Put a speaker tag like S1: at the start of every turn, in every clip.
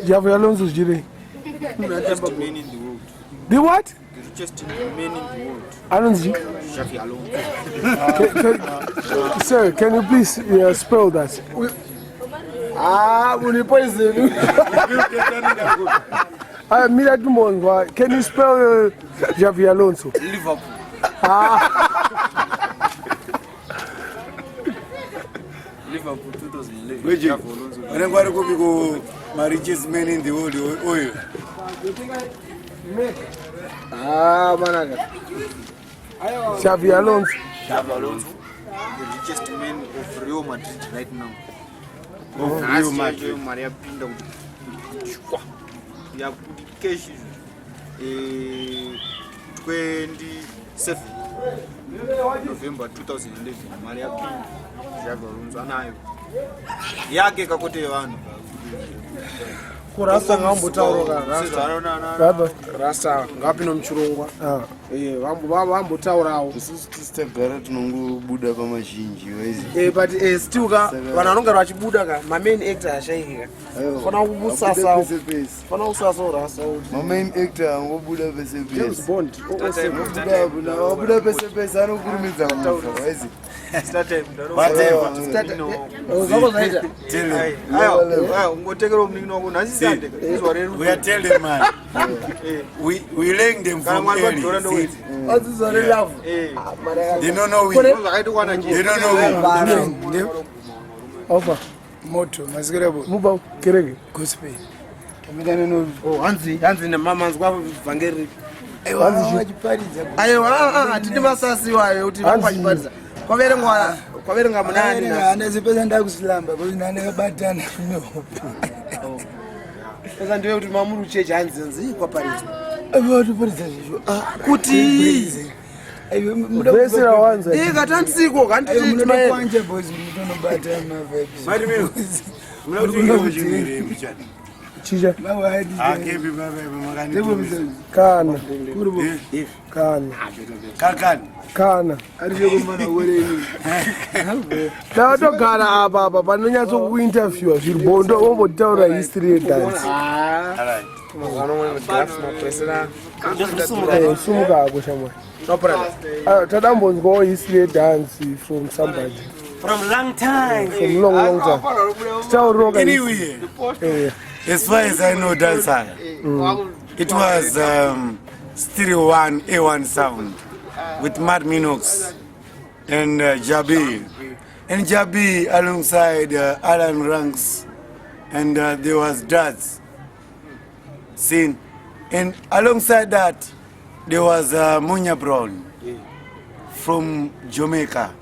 S1: Javi Alonso Jiri. The what?
S2: The richest man in the world.
S1: Alonso.
S2: Javi Alonso.
S1: Sir, can you please spell that? Can you spell Javi Alonso?
S2: Liverpool. Liverpool 2011.
S3: And then what go my richest man in the world oil.
S1: Javi Alonso.
S2: Javi Alonso. The richest man of Real Madrid right now.
S3: Of Real Madrid.
S2: Maria Pinda. Ya cash 27 November 2011 Maria Pinda. Javi Alonso anayo. Yake kakote vanhu.
S1: Kurasa ngambotaura rasa ngapi nomuchirongwa vambotaurawo
S3: isusu tisitagara tinongobuda pamazhinji
S1: but still ka vanhu vanonge vachibuda ka mamain actor ashaikika fana kusasa rasa
S3: mamain actor angobuda pese pese
S1: Bond
S3: wabuda pese pese anokurumidza mufa waizi we are telling them, man. We laying them from early. They don't know we. They don't know we.
S1: Over.
S4: Moto, mazikirebo.
S1: Muba kirege.
S4: Gospel.
S1: Kamigana no.
S4: Oh, Hanzi na mama nzwa vangeri.
S1: Aiwa,
S4: wachiparidza. Aiwa, tindi masasi wayo kuti wachiparidza. Kwaverenga munani. Anezipeza ndakusilamba kuti nane kabatana kunopa. Saka ndiwe kuti mamuru chechi hanzi kwaparidza.
S1: Aiwa, tuparidza izvo.
S4: Kuti
S1: Wedzera wanza.
S4: Katantsiko kanti
S1: munoda kwanje boys munobatana mavibes.
S3: Mari mimi. Munoda kuchimire mchana.
S1: Chija.
S3: Akebi baba magani.
S1: Kana. Kana. Kana.
S4: Ariyokumana wereni.
S1: Tawatogara apa panonyatso kuinterview zvirbondo ombotaura history yedance. Sumuka akoshamwa.
S4: No problem.
S1: Tadambonzwawo history yedance from somebody.
S4: From long time.
S1: From long time.
S3: Anyway, as far as I know, dancer, it was stereo 1 A1 sound with Mad Minox and Jabi. And Jabi alongside Alan Ranks, and there was Daz. Scene. And alongside that, there was Munya Brown from Jamaica.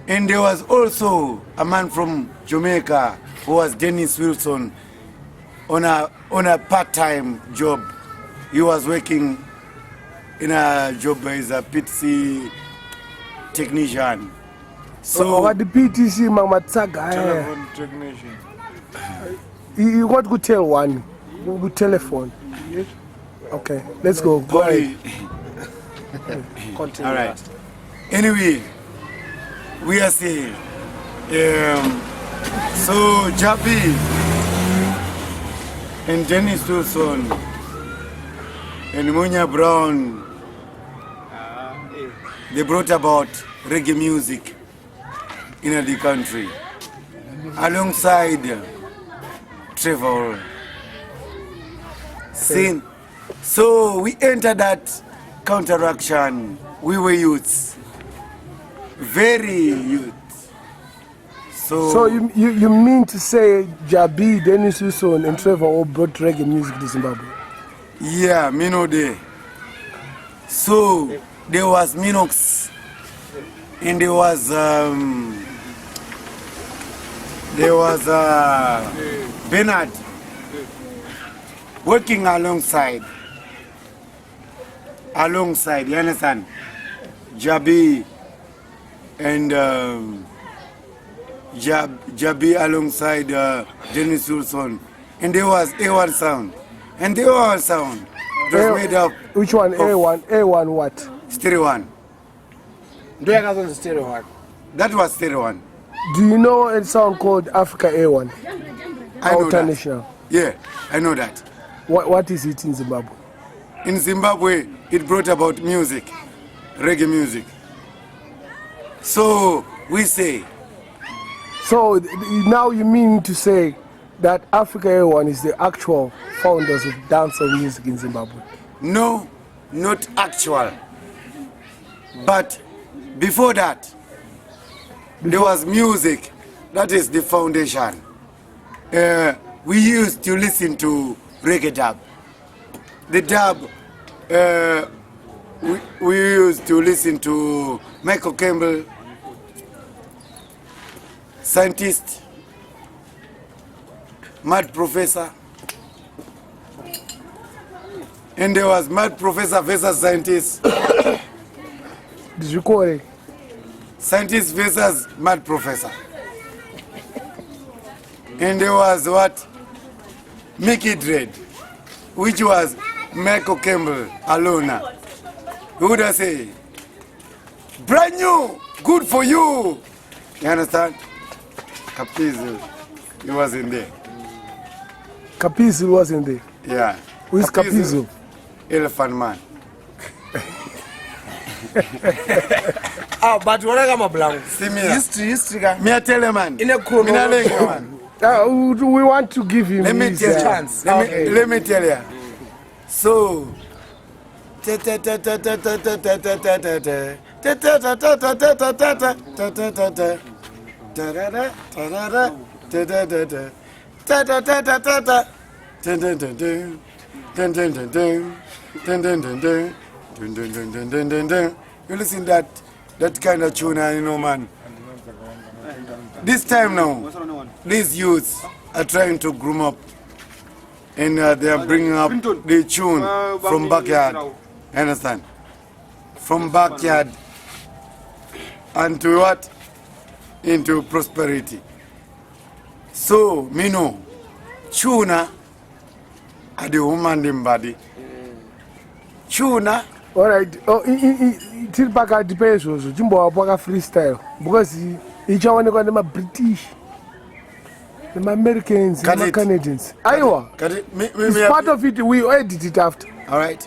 S3: And there was also a man from Jamaica who was Dennis Wilson on a part-time job. He was working in a job as a PTC technician.
S1: So what the PTC Mama Tsaga?
S3: Telephone technician.
S1: You got to tell one. With telephone. Okay, let's go. Go ahead.
S3: Continue. All right. Anyway, we are saying, so Jabi and Dennis Wilson and Munya Brown, they brought about reggae music in the country alongside Trevor. Scene. So we entered that counteraction. We were youths, very youth.
S1: So you mean to say Jabi, Dennis Wilson, and Trevor all brought reggae music to Zimbabwe?
S3: Yeah, Minode. So there was Minox, and there was Bernard. Working alongside, you understand? Jabi and Jabi alongside Dennis Wilson, and there was A1 sound, and the A1 sound was made up.
S1: Which one? A1 what?
S3: Stereo 1.
S4: Stereo 1.
S3: That was stereo 1.
S5: Do you know a song called Africa A1?
S3: I know
S5: International.
S3: that. Yeah, I know that.
S5: What is it in Zimbabwe?
S3: In Zimbabwe, it brought about music, reggae music. So we say.
S5: So now you mean to say that Africa A1 is the actual founders of dancehall music in Zimbabwe?
S3: No, not actual. But before that, there was music. That is the foundation. We used to listen to reggae dub. The dub, we used to listen to Michael Campbell, scientist, Mad Professor. And there was Mad Professor versus Scientist.
S5: Did you call it?
S3: Scientist versus Mad Professor. And there was what? Mickey Dread, which was Michael Campbell alone. Who would I say? Brand new, good for you. You understand? Capizel, he wasn't there.
S5: Capizel wasn't there?
S3: Yeah.
S5: Who is Capizel?
S3: Elephant Man.
S1: But what I am blank.
S3: History. Me a tell you, man.
S1: In a chronology,
S3: man.
S5: We want to give him
S3: let me
S5: his
S3: tell you.
S5: chance.
S3: Let me tell you. So. You listen that kind of tune, you know, man. This time now, these youths are trying to groom up, and they are bringing up the tune from backyard. Understand? From backyard into what? Into prosperity. So, me know, tuna are the woman body. Tuna.
S5: All right. Till back at the pesos, Jimbo Boga freestyle because each one of them are British, them Americans, them Canadians. Iowa. It's part of it. We edit it after.
S3: All right.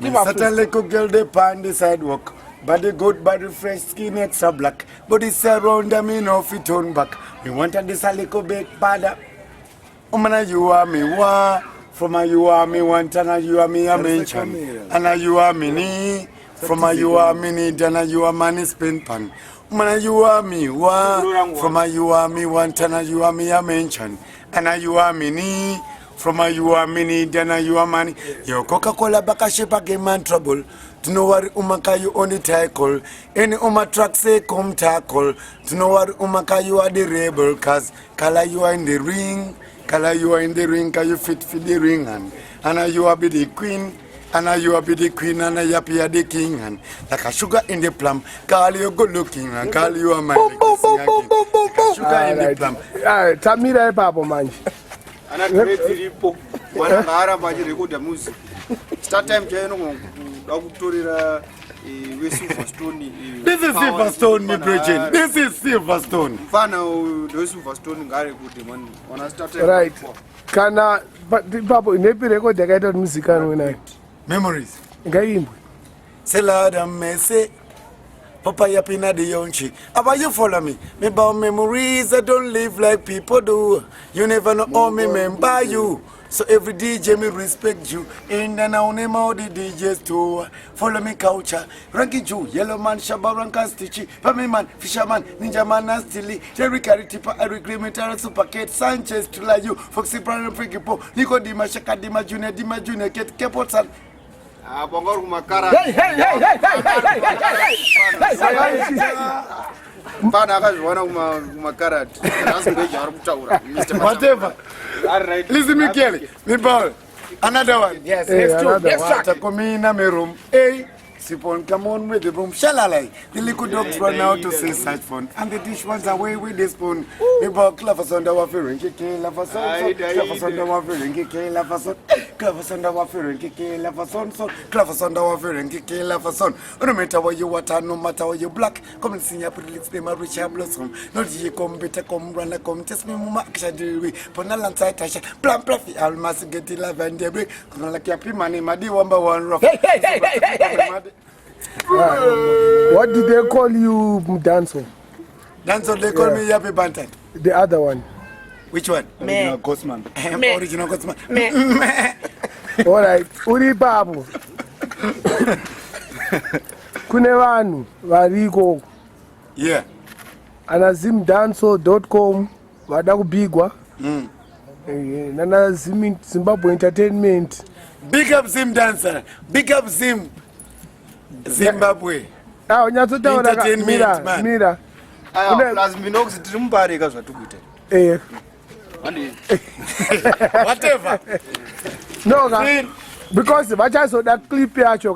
S3: Certain little girl they pan the sidewalk, body good, body fresh, skin extra black, but it's around them enough it turn back. We wanted this a little bit bad. Umana you are me wa. From a you are me one, and you are me a mention. And a you are me, from a you are me, then a you are money spin pan. Man, you are me one, from a you are me one, and you are me a mention. And a you are me, from a you are me, then a you are money. Your Coca-Cola back a ship again, man trouble. To know what umaka you only tackle. Any track say come tackle. To know what umaka you are the rebel, cause color you are in the ring. Kala you are in the ring, can you fit for the ring, and you are be the queen, and you are be the queen, and Yapi are the king, and like a sugar in the plum, call you good looking, and call you a man. Sugar in the plum.
S5: Tamira Papa man.
S2: And I create Filippo, one Arab record music. Start time, Doctor. This is
S3: Silverstone, me preaching. This is Silverstone.
S5: Right. Kana, but the Papa in every record they get on music and
S3: memories.
S5: Gaim.
S3: Selada Messi. Papa Yapina the Yonchi. About you follow me. Me about memories I don't live like people do. You never know how me remember you. So every DJ me respect you. And then I name all the DJs too. Follow me culture. Ranky Jew, Yellow Man, Shabba Ranka Stitchy, Pammy Man, Fisherman, Ninja Man, Nastilly, Jerry Carry Tipper, Eric Grimeter, Super Kate, Sanchez, Tula you, Foxy Brown, Freakipo, Nico Dima, Shaka Dima Junior, Kate Kepotan.
S2: Bongor Makara.
S3: Whatever. Listen me carefully. Me ball. Another one.
S1: Yes, let's do. Yes,
S3: sir. Come in my room. Hey, Sipon, come on with the boom. Shalalai. The liquid dogs run out to say such fun. And the dish ones away with the spoon. About clavers on the waffle and kiki, lavason, clavers on the waffle and kiki, lavason, clavers on the waffle and kiki, lavason, clavers on the waffle and kiki, lavason. No matter what you water, no matter what you black, come and sing your pretty lips, they might reach your blossom. Not you come, better come, run, come, test me, mama, shadiri, Ponalan Tasha, plan, pluffy, I'll mass get the love and debris, like Yapi money, Madi, 1 by 1 rough.
S5: What did they call you, Danso?
S3: Danso, they call me Yapi Banton.
S5: The other one.
S3: Which one?
S4: Original Ghostman.
S3: Original Ghostman.
S5: All right. Uri babu. Kune vanhu variko.
S3: Yeah.
S5: Ana zimdancehall.com vada kubigwa. Nana Zimbabwe Entertainment.
S3: Big up Zim Dancer. Big up Zim. Zimbabwe.
S5: Entertainment, mira.
S2: Plus Minox Mbare kazvatukuita.
S3: Whatever.
S5: No, because vachazoda clip yacho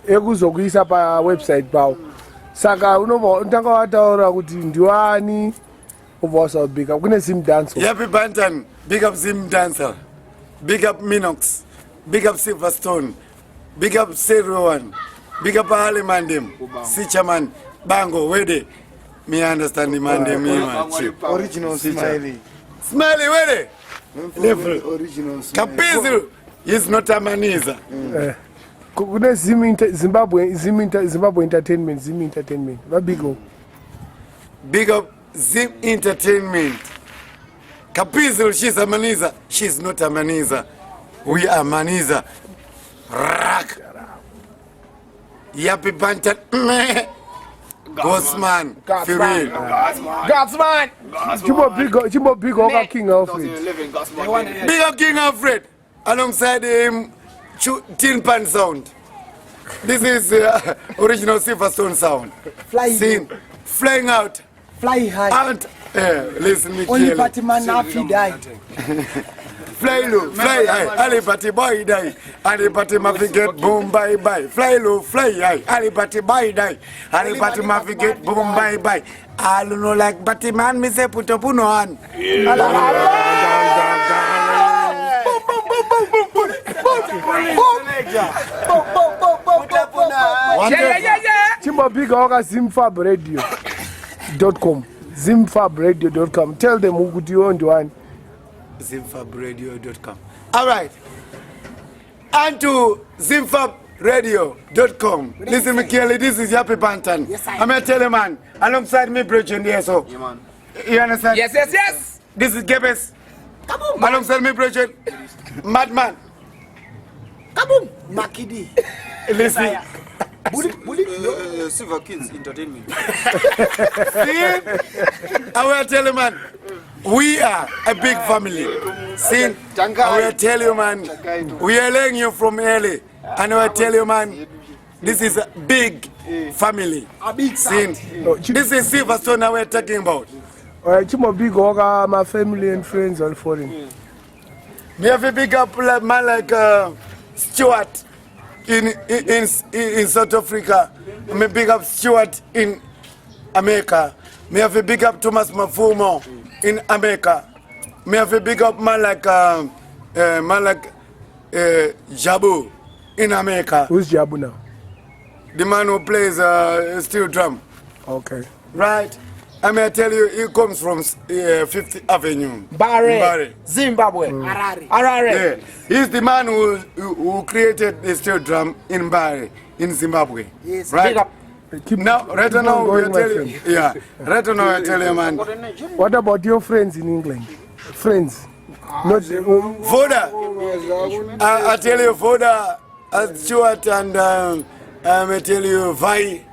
S5: yekuzokuisa pawebsite pawo. Saka unotanga wataura kuti ndiwani ubva wasabika kune Zimdancehall.
S3: Yapi Banton, big up Zimdancehall. Big up Minox. Big up Silverstone. Big up Seruan. Big up Alimandim. Sichaman. Bango, Wede. Me understand the man,
S4: Original Smiley.
S3: Smiley, Wede. Level.
S4: Original Smiley.
S3: Capizu is not a maniza.
S5: Kune Zimbabwe Entertainment, Zim Entertainment. Vabigo.
S3: Big up Zim Entertainment. Capizu, she's a maniza. She's not a maniza. We are maniza. Rock. Yapi Banton. Ghostman.
S4: Godsman.
S5: Chimbo big King Alfred.
S3: Big up King Alfred. Alongside him, Tin Pan sound. This is original Silverstone sound. Flying out.
S4: Fly high.
S3: Out. Listen me
S4: Only
S3: clearly.
S4: party man happy die.
S3: Fly low, fly high. Ali party boy die. Ali party mafi get boom bye bye. Fly low, fly high. Ali party boy die. Ali party mafi get boom bye bye. I don't know like party man me say put up no on.
S5: Chimbo big Zimfabradio.com. Zimfabradio.com. Tell them who could you own one.
S3: Zimfabradio.com. All right. And to Zimfabradio.com. Listen, Michael, this is Yapi Banton.
S4: Yes,
S3: I'm going to tell you, man, alongside me, Bridget, here, so.
S2: Yeah, man.
S3: You understand?
S1: Yes.
S3: This is Gebes.
S1: Come on, man.
S3: Alongside me, Bridget, Madman.
S1: Come on, Makidi.
S3: Listen.
S2: Silver Kids Entertainment.
S3: See? I will tell you, man, we are a big family. See? I will tell you, man, we are laying you from early. And I will tell you, man, this is a big family.
S1: A big
S3: See? This is Silverstone we're talking about.
S5: Chimbo big my family and friends all foreign.
S3: We have a big up man like Stuart in South Africa. Me big up Stuart in America. Me have a big up Thomas Mafumo in America. Me have a big up man like Jabu in America.
S5: Who's Jabu now?
S3: The man who plays steel drum.
S5: Okay.
S3: Right? I may tell you, he comes from 5th Avenue.
S1: Mbare. Zimbabwe. Harare.
S3: Yeah. He's the man who created the steel drum in Mbare, in Zimbabwe.
S1: Yes.
S3: Right?
S1: Big up.
S3: Now, right now, we tell you, yeah. Right now, I tell you, man.
S5: What about your friends in England? Friends? Not
S3: Voda. I tell you, Voda, Stuart, and I tell you,
S5: Violet,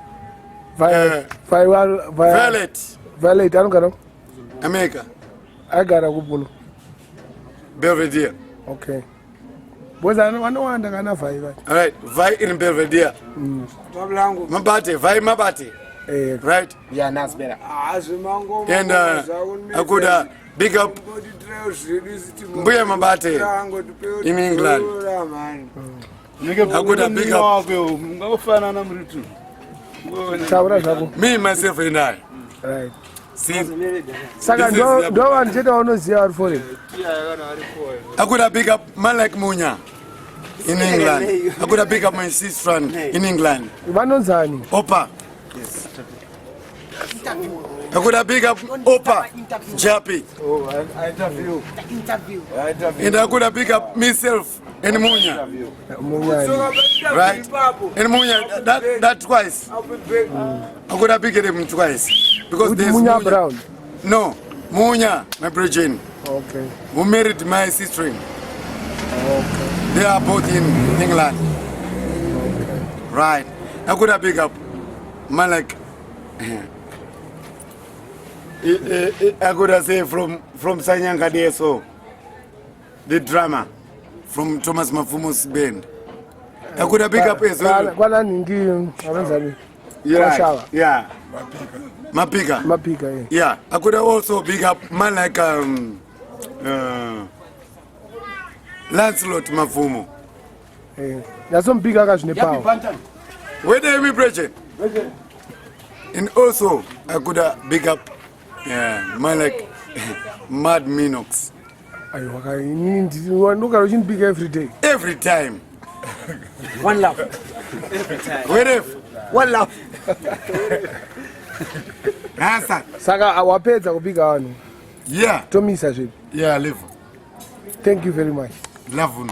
S5: I don't got
S3: America.
S5: I got a good
S3: Belvedere.
S5: Okay. Was I no one that can have Violet?
S3: All right, Vai in Belvedere. Mabate, Vai Mabate. Right?
S1: Yeah, that's better.
S3: And I could big up Mbuya Mabate in England. I could have big up me, myself, and I.
S5: Right.
S3: See,
S5: Saka don't want to see out for it.
S3: I could have big up man like Munya in England. I could have big up my sister in England. Opa. I could have big up Opa, Yapi.
S4: Oh, I interview.
S3: And I could have big up myself and Munya. Right? And Munya, that twice. I could have big him twice. Because there's
S5: Munya Brown.
S3: No, Munya, my brethren.
S5: Okay.
S3: Who married my sister.
S5: Okay.
S3: They are both in England.
S5: Okay.
S3: Right. I could have big up man like I could have say from Sanyanga DSO, the drama from Thomas Mafumo's band. I could have big up as well. Yeah. Mapika. Yeah. I could have also big up man like Lancelot Mafumo.
S5: There's some big guys in the power.
S3: Where they me preaching? And also I could have big up man like Mad Minox.
S5: Look at big every day.
S3: Every time.
S1: One love.
S3: Every time. Where if?
S1: One love.
S3: Answer.
S5: Saka our pets are big on.
S3: Yeah.
S5: To me, Sajid.
S3: Yeah, live.
S5: Thank you very much.
S3: Love you.